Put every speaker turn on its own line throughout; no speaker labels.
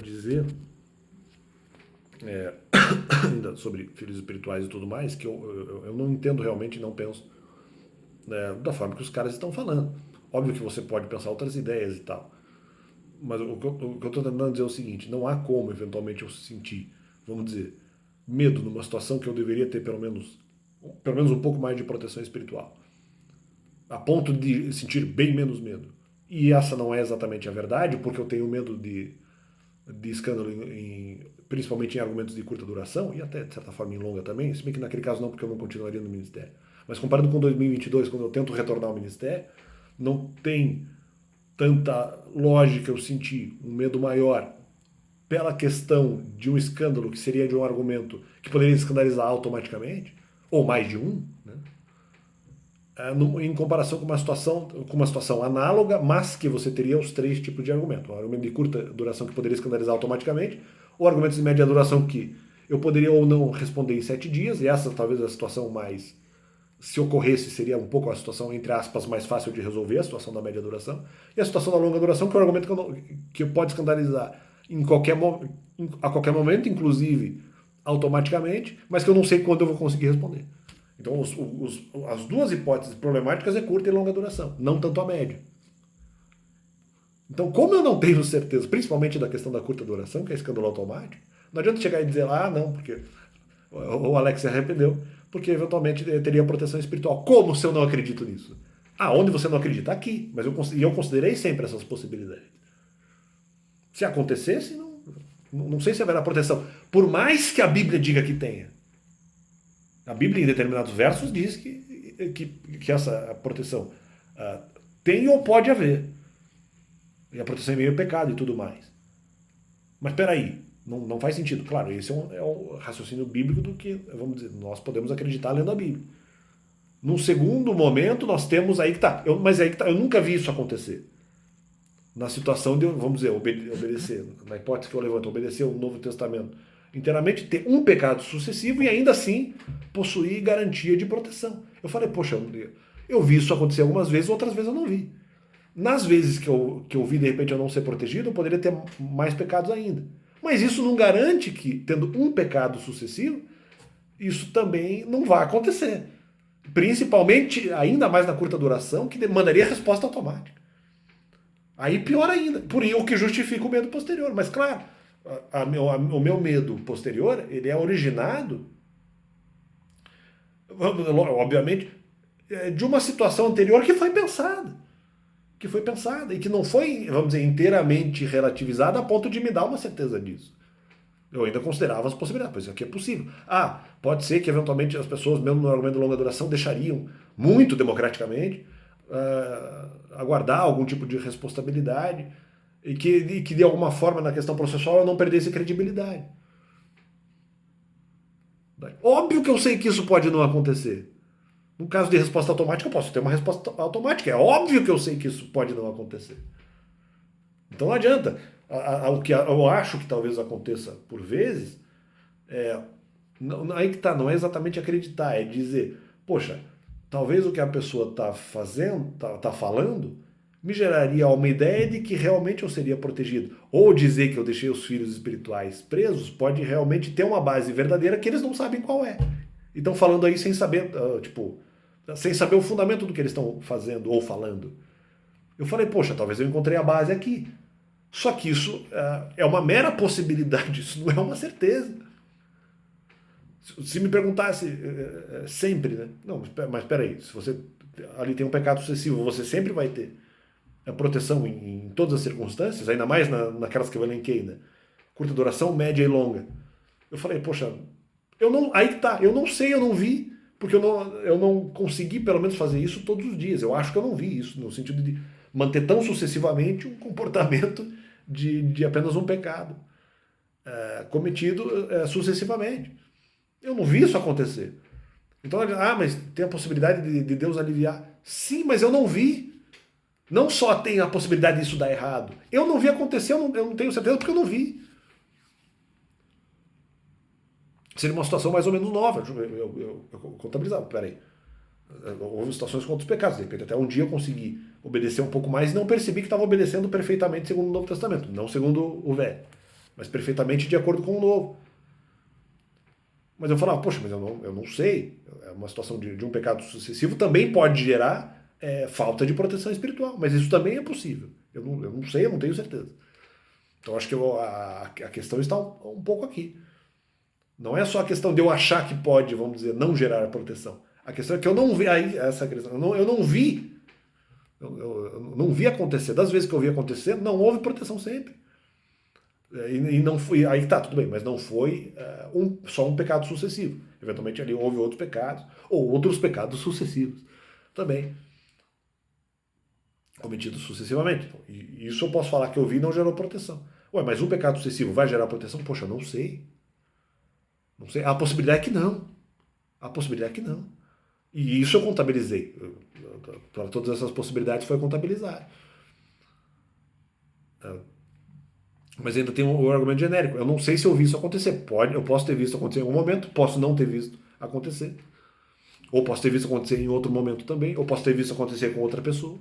Dizer ainda sobre filhos espirituais e tudo mais, que eu não entendo realmente e não penso, né, da forma que os caras estão falando. Óbvio que você pode pensar outras ideias e tal, mas o que eu estou tentando dizer é o seguinte: não há como eventualmente eu sentir, vamos dizer, medo numa situação que eu deveria ter pelo menos um pouco mais de proteção espiritual, a ponto de sentir bem menos medo. E essa não é exatamente a verdade, porque eu tenho medo de escândalo, principalmente em argumentos de curta duração, e até, de certa forma, em longa também, se bem que naquele caso não, porque eu não continuaria no ministério. Mas comparando com 2022, quando eu tento retornar ao ministério, não tem tanta lógica eu sentir um medo maior pela questão de um escândalo que seria de um argumento que poderia escandalizar automaticamente, ou mais de um, né? Em comparação com uma situação análoga, mas que você teria os três tipos de argumento. O argumento de curta duração que poderia escandalizar automaticamente, o argumento de média duração que eu poderia ou não responder em 7 dias, e essa talvez a situação mais, se ocorresse, seria um pouco a situação, entre aspas, mais fácil de resolver, a situação da média duração, e a situação da longa duração, que é o argumento que pode escandalizar a qualquer momento, inclusive automaticamente, mas que eu não sei quando eu vou conseguir responder. Então, as duas hipóteses problemáticas é curta e longa duração, não tanto a média. Então, como eu não tenho certeza, principalmente da questão da curta duração, que é escândalo automático, não adianta chegar e dizer, não, porque o Alex se arrependeu, porque eventualmente teria proteção espiritual. Como se eu não acredito nisso? Onde você não acredita? Aqui. Mas eu considerei sempre essas possibilidades. Se acontecesse, não sei se haverá proteção. Por mais que a Bíblia diga que tenha. A Bíblia, em determinados versos, diz que essa proteção tem ou pode haver. E a proteção é meio pecado e tudo mais. Mas peraí, não faz sentido. Claro, esse é o raciocínio bíblico do que, vamos dizer, nós podemos acreditar lendo a Bíblia. Num segundo momento, nós temos aí que tá. Mas aí que tá, eu nunca vi isso acontecer. Na situação de, vamos dizer, obedecer, na hipótese que eu levanto, obedecer o Novo Testamento inteiramente, ter um pecado sucessivo e ainda assim possuir garantia de proteção. Eu falei, poxa, eu vi isso acontecer algumas vezes, outras vezes eu não vi. Nas vezes que eu vi, de repente, eu não ser protegido, eu poderia ter mais pecados ainda. Mas isso não garante que, tendo um pecado sucessivo, isso também não vai acontecer. Principalmente, ainda mais na curta duração, que demandaria resposta automática. Aí pior ainda, por o que justifica o medo posterior. Mas claro, o meu medo posterior, ele é originado, obviamente, de uma situação anterior que foi pensada. Que foi pensada e que não foi, vamos dizer, inteiramente relativizada a ponto de me dar uma certeza disso. Eu ainda considerava as possibilidades, pois isso aqui é possível. Pode ser que eventualmente as pessoas, mesmo no argumento de longa duração, deixariam muito democraticamente aguardar algum tipo de responsabilidade e que de alguma forma na questão processual eu não perdesse credibilidade. Óbvio que eu sei que isso pode não acontecer. No caso de resposta automática, eu posso ter uma resposta automática. É óbvio que eu sei que isso pode não acontecer. Então não adianta. O que eu acho que talvez aconteça por vezes, aí que tá, não é exatamente acreditar, é dizer, poxa, talvez o que a pessoa está fazendo, tá falando, me geraria uma ideia de que realmente eu seria protegido. Ou dizer que eu deixei os filhos espirituais presos pode realmente ter uma base verdadeira que eles não sabem qual é. E estão falando aí sem saber, sem saber o fundamento do que eles estão fazendo ou falando. Eu falei, poxa, talvez eu encontrei a base aqui. Só que isso é uma mera possibilidade, isso não é uma certeza. Se me perguntasse sempre, né? Não, mas peraí, se você ali tem um pecado sucessivo, você sempre vai ter a proteção em todas as circunstâncias, ainda mais naquelas que eu elenquei, né? Curta duração, média e longa. Eu falei, poxa, aí que tá, eu não sei, eu não vi, porque eu não consegui pelo menos fazer isso todos os dias. Eu acho que eu não vi isso, no sentido de manter tão sucessivamente um comportamento de apenas um pecado cometido sucessivamente. Eu não vi isso acontecer. Então, mas tem a possibilidade de Deus aliviar. Sim, mas eu não vi. Não só tem a possibilidade disso dar errado. Eu não vi acontecer, eu não tenho certeza porque eu não vi. Seria uma situação mais ou menos nova. Eu contabilizava, peraí. Houve situações com outros pecados. De repente, até um dia eu consegui obedecer um pouco mais e não percebi que estava obedecendo perfeitamente segundo o Novo Testamento, não segundo o Velho. mas perfeitamente de acordo com o novo. Mas eu falava, poxa, mas eu não sei. É uma situação de um pecado sucessivo também pode gerar falta de proteção espiritual, mas isso também é possível. Eu não sei, eu não tenho certeza. Então acho que a questão está um pouco aqui. Não é só a questão de eu achar que pode, vamos dizer, não gerar proteção. A questão é que eu não vi, aí, essa questão, eu não vi, eu não vi acontecer. Das vezes que eu vi acontecer, não houve proteção sempre. E não foi, aí tá, tudo bem, mas não foi só um pecado sucessivo. Eventualmente ali houve outros pecados, ou outros pecados sucessivos também, cometidos sucessivamente. E isso eu posso falar que eu vi e não gerou proteção. Ué, mas um pecado sucessivo vai gerar proteção? Poxa, eu não sei. Não sei. A possibilidade é que não. A possibilidade é que não. E isso eu contabilizei. Para todas essas possibilidades foi contabilizado. Mas ainda tem o argumento genérico. Eu não sei se eu vi isso acontecer. Eu posso ter visto acontecer em algum momento, posso não ter visto acontecer. Ou posso ter visto acontecer em outro momento também, ou posso ter visto acontecer com outra pessoa.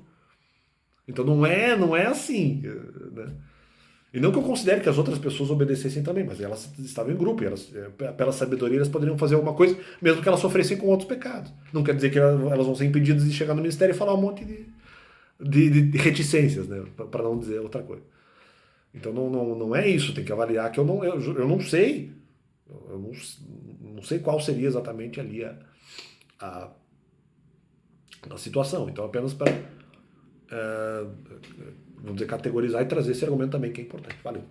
Então não é assim. Né? E não que eu considere que as outras pessoas obedecessem também, mas elas estavam em grupo, e elas, pela sabedoria, elas poderiam fazer alguma coisa, mesmo que elas sofressem com outros pecados. Não quer dizer que elas vão ser impedidas de chegar no ministério e falar um monte de reticências, né? Para não dizer outra coisa. Então não é isso, tem que avaliar que eu não sei. Eu não sei qual seria exatamente ali a, a situação. Então apenas para vamos dizer, categorizar e trazer esse argumento também que é importante. Valeu.